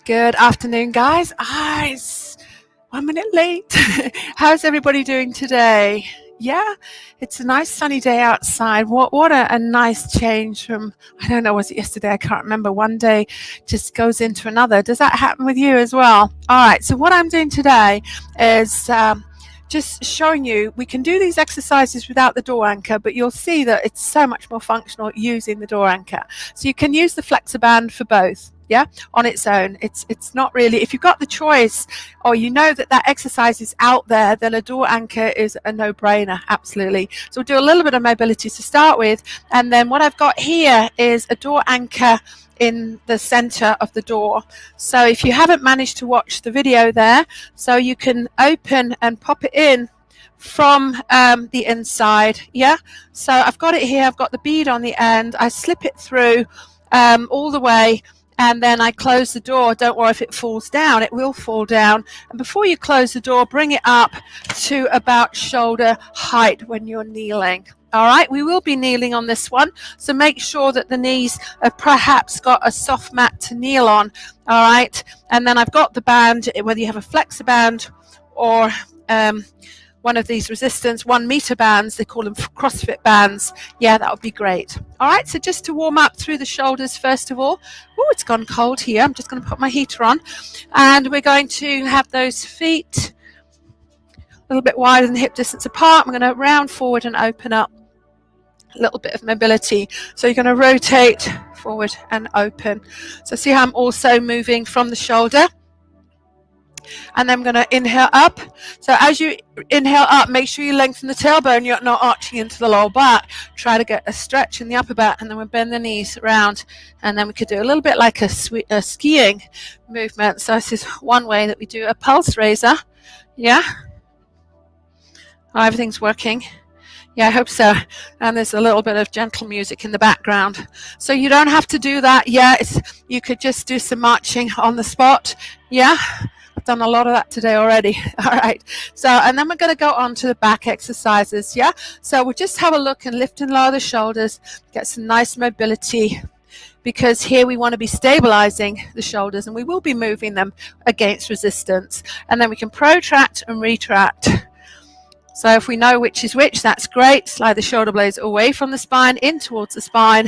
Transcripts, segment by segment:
Good afternoon, guys. It's 1 minute late. How's everybody doing today? Yeah, it's a nice sunny day outside. What a nice change from, I don't know, was it yesterday? I can't remember. One day just goes into another. Does that happen with you as well? All right, so what I'm doing today is just showing you we can do these exercises without the door anchor, but you'll see that it's so much more functional using the door anchor. So you can use the flexor band for both. Yeah, on its own. It's not really, if you've got the choice or you know that exercise is out there, then a door anchor is a no-brainer. Absolutely. So we'll do a little bit of mobility to start with, and then what I've got here is a door anchor in the center of the door. So if you haven't managed to watch the video there, so you can open and pop it in from the inside. Yeah, so I've got it here, I've got the bead on the end, I slip it through all the way, and then I close the door. Don't worry if it falls down, it will fall down. And before you close the door, bring it up to about shoulder height when you're kneeling. All right, we will be kneeling on this one, so make sure that the knees have perhaps got a soft mat to kneel on. All right, and then I've got the band, whether you have a flexor band or one of these resistance 1 meter bands, they call them CrossFit bands. Yeah, that would be great. All right, so just to warm up through the shoulders first of all. Oh, it's gone cold here. I'm just going to put my heater on, and we're going to have those feet a little bit wider than hip distance apart. I'm going to round forward and open up. A little bit of mobility. So you're going to rotate forward and open. So see how I'm also moving from the shoulder. And then I'm going to inhale up. So as you inhale up, make sure you lengthen the tailbone. You're not arching into the lower back. Try to get a stretch in the upper back, and then we'll bend the knees around. And then we could do a little bit like a skiing movement. So this is one way that we do a pulse raiser. Yeah. Oh, everything's working. Yeah, I hope so. And there's a little bit of gentle music in the background. So you don't have to do that yet. You could just do some marching on the spot. Yeah. I've done a lot of that today already. All right. So, and then we're going to go on to the back exercises. Yeah. So we'll just have a look and lift and lower the shoulders, get some nice mobility, because here we want to be stabilizing the shoulders, and we will be moving them against resistance. And then we can protract and retract. So if we know which is which, that's great. Slide the shoulder blades away from the spine, in towards the spine,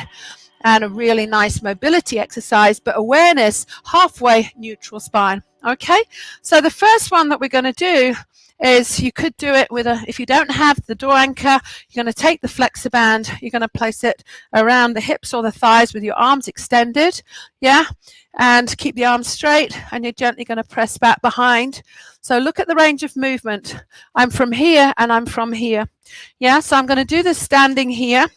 and a really nice mobility exercise, but awareness, halfway neutral spine. Okay, so the first one that we're going to do is, you could do it with if you don't have the door anchor, you're going to take the flexor band, you're going to place it around the hips or the thighs with your arms extended. Yeah, and keep the arms straight, and you're gently going to press back behind. So look at the range of movement. I'm from here and I'm from here. Yeah, so I'm going to do this standing here,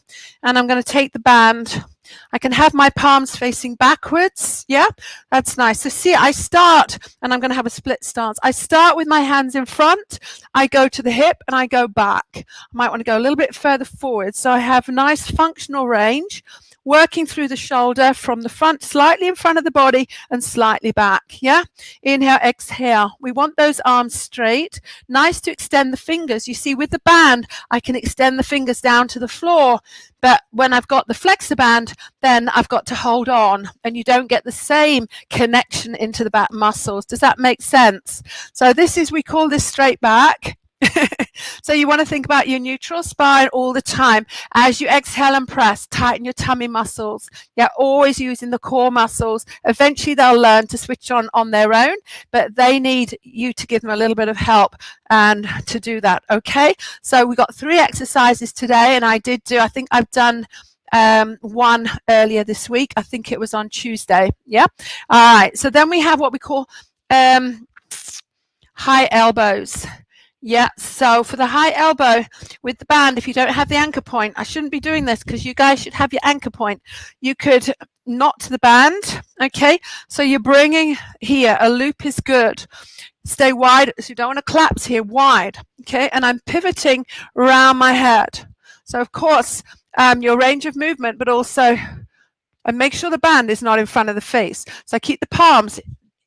and I'm going to take the band. I can have my palms facing backwards. Yeah, that's nice. So see, I start, and I'm going to have a split stance. I start with my hands in front. I go to the hip and I go back. I might want to go a little bit further forward. So I have nice functional range, working through the shoulder from the front, slightly in front of the body and slightly back. Yeah, inhale, exhale. We want those arms straight. Nice to extend the fingers. You see, with the band, I can extend the fingers down to the floor. But when I've got the flexor band, then I've got to hold on, and you don't get the same connection into the back muscles. Does that make sense? So this is, we call this straight back. So you want to think about your neutral spine all the time. As you exhale and press, tighten your tummy muscles. Yeah, always using the core muscles. Eventually they'll learn to switch on their own, but they need you to give them a little bit of help and to do that. Okay, so we got 3 exercises today, and I think I've done one earlier this week. I think it was on Tuesday. Yeah. All right, so then we have what we call high elbows. Yeah, so for the high elbow with the band, if you don't have the anchor point, I shouldn't be doing this because you guys should have your anchor point. You could knot the band, okay? So you're bringing here, a loop is good. Stay wide, so you don't want to collapse here, wide, okay? And I'm pivoting around my head. So of course, your range of movement, but also, and make sure the band is not in front of the face. So I keep the palms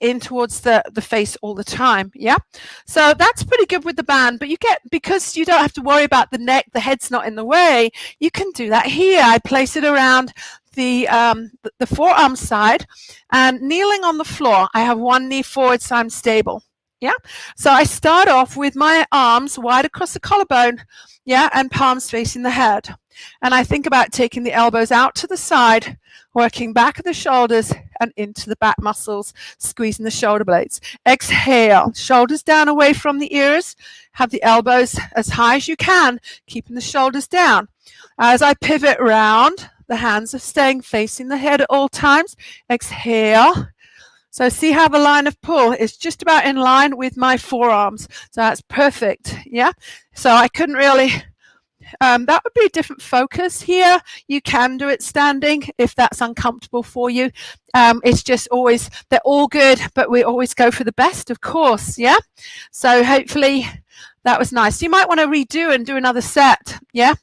in towards the face all the time. Yeah, so that's pretty good with the band, but you get, because you don't have to worry about the neck, the head's not in the way, you can do that here. I place it around the forearm side and kneeling on the floor. I have one knee forward, so I'm stable. Yeah. So I start off with my arms wide across the collarbone, yeah, and palms facing the head. And I think about taking the elbows out to the side, working back of the shoulders and into the back muscles, squeezing the shoulder blades. Exhale, shoulders down away from the ears. Have the elbows as high as you can, keeping the shoulders down. As I pivot round, the hands are staying facing the head at all times. Exhale. So see how the line of pull is just about in line with my forearms. So that's perfect, yeah? So I couldn't really, that would be a different focus here. You can do it standing if that's uncomfortable for you. It's just always, they're all good, but we always go for the best, of course, yeah? So hopefully that was nice. You might want to redo and do another set, yeah?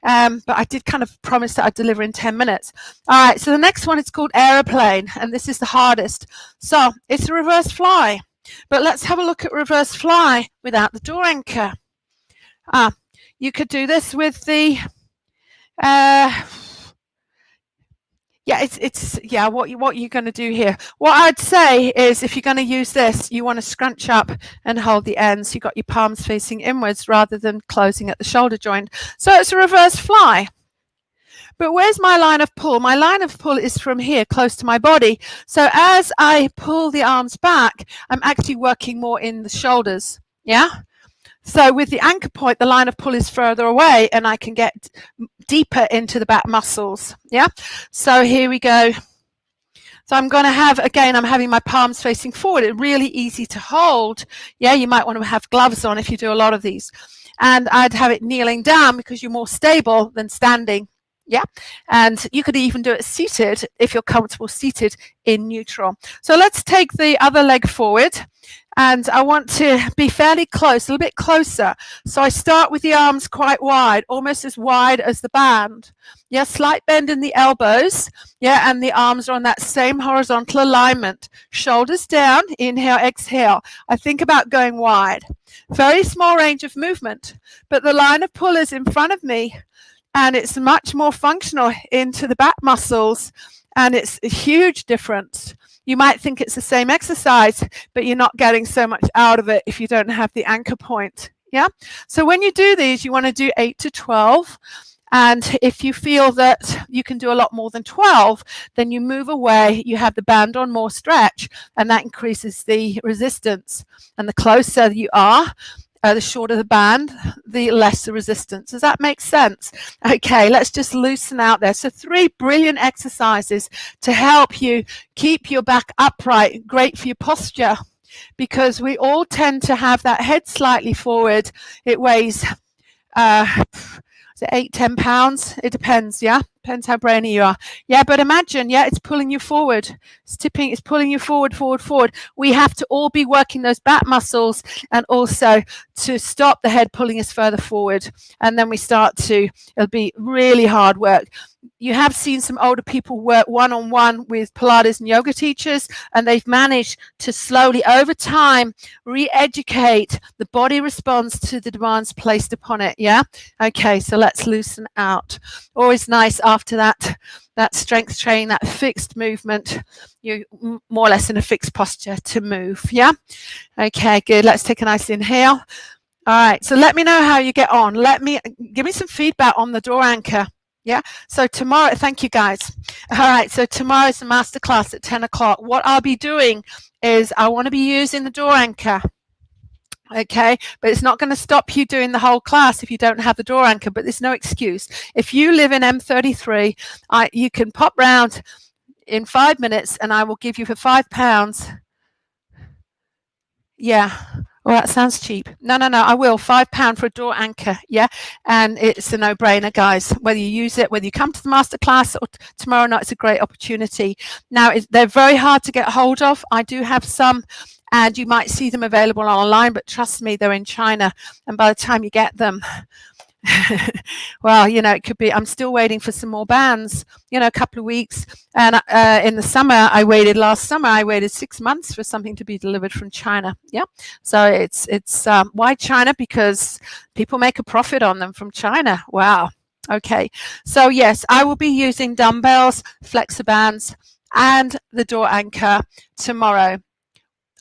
But I did kind of promise that I'd deliver in 10 minutes. All right, so the next one is called aeroplane, and this is the hardest. So it's a reverse fly, but let's have a look at reverse fly without the door anchor. You could do this with the, what you're going to do here. What I'd say is if you're going to use this, you want to scrunch up and hold the ends. You've got your palms facing inwards rather than closing at the shoulder joint. So it's a reverse fly. But where's my line of pull? My line of pull is from here, close to my body. So as I pull the arms back, I'm actually working more in the shoulders. Yeah? So with the anchor point, the line of pull is further away and I can get deeper into the back muscles. Yeah. So here we go. So I'm going to have, again, I'm having my palms facing forward. It's really easy to hold. Yeah. You might want to have gloves on if you do a lot of these. And I'd have it kneeling down because you're more stable than standing. Yeah. And you could even do it seated if you're comfortable seated in neutral. So let's take the other leg forward. And I want to be fairly close, a little bit closer. So I start with the arms quite wide, almost as wide as the band. Yeah, slight bend in the elbows. Yeah, and the arms are on that same horizontal alignment. Shoulders down, inhale, exhale. I think about going wide. Very small range of movement, but the line of pull is in front of me and it's much more functional into the back muscles and it's a huge difference. You might think it's the same exercise, but you're not getting so much out of it if you don't have the anchor point. Yeah. So when you do these, you want to do 8 to 12. And if you feel that you can do a lot more than 12, then you move away, you have the band on more stretch, and that increases the resistance. And the closer you are, the shorter the band, the less the resistance. Does that make sense? Okay, let's just loosen out there. So 3 brilliant exercises to help you keep your back upright. Great for your posture because we all tend to have that head slightly forward. It weighs 8-10 pounds. It depends, yeah? Depends how brainy you are. Yeah, but imagine, yeah, it's pulling you forward. It's tipping, it's pulling you forward, forward, forward. We have to all be working those back muscles and also to stop the head pulling us further forward. And then we start to, it'll be really hard work. You have seen some older people work one-on-one with Pilates and yoga teachers, and they've managed to slowly, over time, re-educate. The body responds to the demands placed upon it, yeah? Okay, so let's loosen out. Always nice after that strength training, that fixed movement, you're more or less in a fixed posture to move, yeah? Okay, good. Let's take a nice inhale. All right, so let me know how you get on. Give me some feedback on the door anchor. Yeah, so tomorrow, thank you guys. All right, so tomorrow's the masterclass at 10 o'clock. What I'll be doing is I want to be using the door anchor. Okay, but it's not going to stop you doing the whole class if you don't have the door anchor, but there's no excuse. If you live in M33, you can pop round in 5 minutes and I will give you for £5. Yeah. Well, that sounds cheap. No, I will. £5 for a door anchor, yeah? And it's a no-brainer, guys. Whether you use it, whether you come to the masterclass or tomorrow night, it's a great opportunity. Now, they're very hard to get hold of. I do have some, and you might see them available online, but trust me, they're in China. And by the time you get them, well, you know, it could be, I'm still waiting for some more bands, you know, a couple of weeks. And in the summer, last summer, I waited 6 months for something to be delivered from China. Yeah. So it's why China? Because people make a profit on them from China. Wow. Okay, so yes, I will be using dumbbells, flexor bands, and the door anchor tomorrow.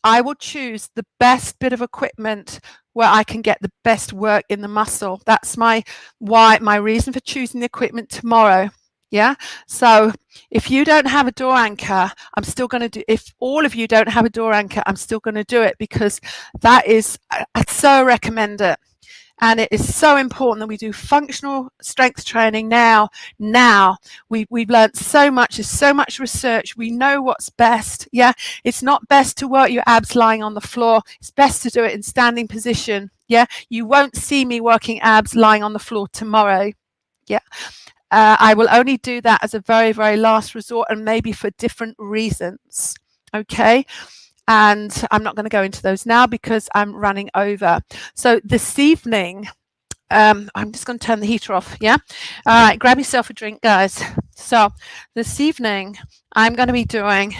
I will choose the best bit of equipment where I can get the best work in the muscle. That's my reason for choosing the equipment tomorrow. Yeah. So if you don't have a door anchor, I'm still going to do, if all of you don't have a door anchor, I'm still going to do it because that is, I so recommend it. And it is so important that we do functional strength training now. We've learned so much. There's so much research. We know what's best. Yeah, it's not best to work your abs lying on the floor. It's best to do it in standing position. Yeah, you won't see me working abs lying on the floor tomorrow. Yeah. I will only do that as a very, very last resort and maybe for different reasons. Okay. And I'm not going to go into those now because I'm running over. So this evening, I'm just going to turn the heater off. Yeah. All right. Grab yourself a drink, guys. So this evening, I'm going to be doing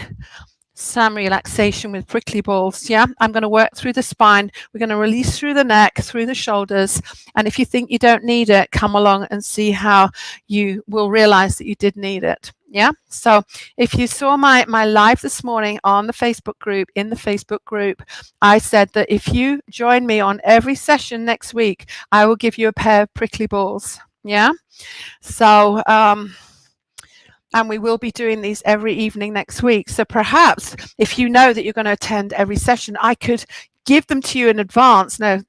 some relaxation with prickly balls. Yeah, I'm going to work through the spine. We're going to release through the neck, through the shoulders. And if you think you don't need it, come along and see how you will realize that you did need it. Yeah. So if you saw my live this morning on the Facebook group, I said that if you join me on every session next week, I will give you a pair of prickly balls. Yeah. So, and we will be doing these every evening next week. So perhaps if you know that you're going to attend every session, I could give them to you in advance. No,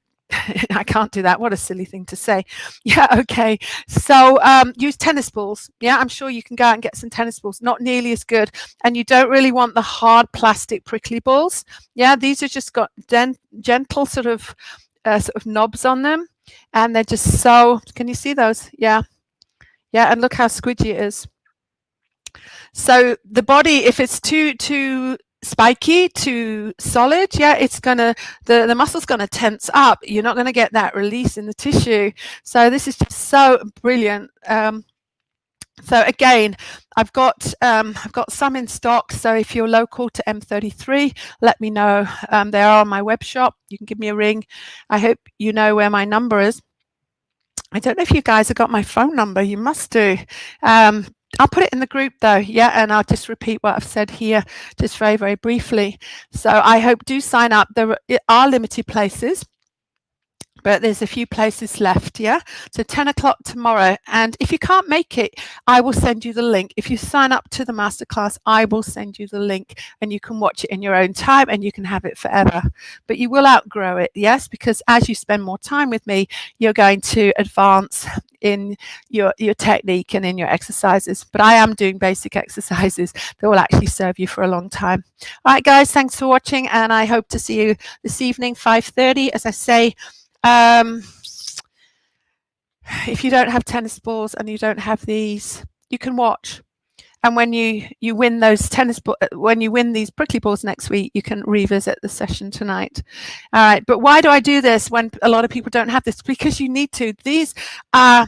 I can't do that. What a silly thing to say. Yeah, okay. So use tennis balls. Yeah, I'm sure you can go out and get some tennis balls. Not nearly as good. And you don't really want the hard plastic prickly balls. Yeah, these are just got gentle sort of knobs on them. And they're just so, can you see those? Yeah. Yeah, and look how squidgy it is. So the body, if it's too spiky, too solid, yeah, it's gonna, the muscle's gonna tense up. You're not gonna get that release in the tissue. So this is just so brilliant. So again, I've got some in stock. So if you're local to M33, let me know. They are on my web shop. You can give me a ring. I hope you know where my number is. I don't know if you guys have got my phone number. You must do. I'll put it in the group though, yeah, and I'll just repeat what I've said here just very, very briefly. So I hope do sign up. There are limited places, but there's a few places left, yeah? So 10 o'clock tomorrow. And if you can't make it, I will send you the link. If you sign up to the masterclass, I will send you the link and you can watch it in your own time and you can have it forever. But you will outgrow it, yes? Because as you spend more time with me, you're going to advance in your technique and in your exercises. But I am doing basic exercises that will actually serve you for a long time. All right, guys, thanks for watching. And I hope to see you this evening, 5:30. As I say, if you don't have tennis balls and you don't have these, you can watch. And when you win those when you win these prickly balls next week, you can revisit the session tonight. All right. But why do I do this when a lot of people don't have this? Because you need to. These are,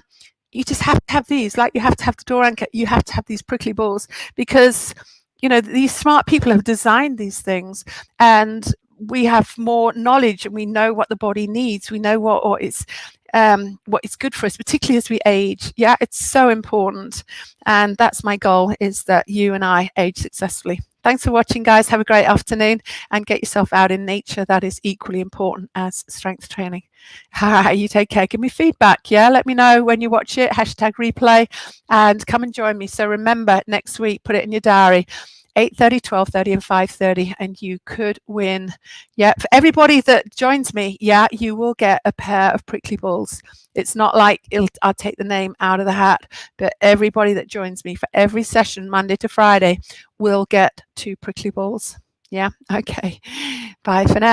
you just have to have these, like you have to have the door anchor. You have to have these prickly balls because, you know, these smart people have designed these things and we have more knowledge and we know what the body needs. We know what is good for us, particularly as we age. Yeah, it's so important. And that's my goal, is that you and I age successfully. Thanks for watching, guys. Have a great afternoon and get yourself out in nature. That is equally important as strength training. All right, you take care. Give me feedback. Yeah, let me know when you watch it. #replay and come and join me. So remember, next week, put it in your diary. 8:30, 12:30 and 5:30 and you could win. Yeah, for everybody that joins me, yeah, you will get a pair of prickly balls. It's not like I'll take the name out of the hat, but everybody that joins me for every session, Monday to Friday, will get 2 prickly balls. Yeah, okay. Bye for now.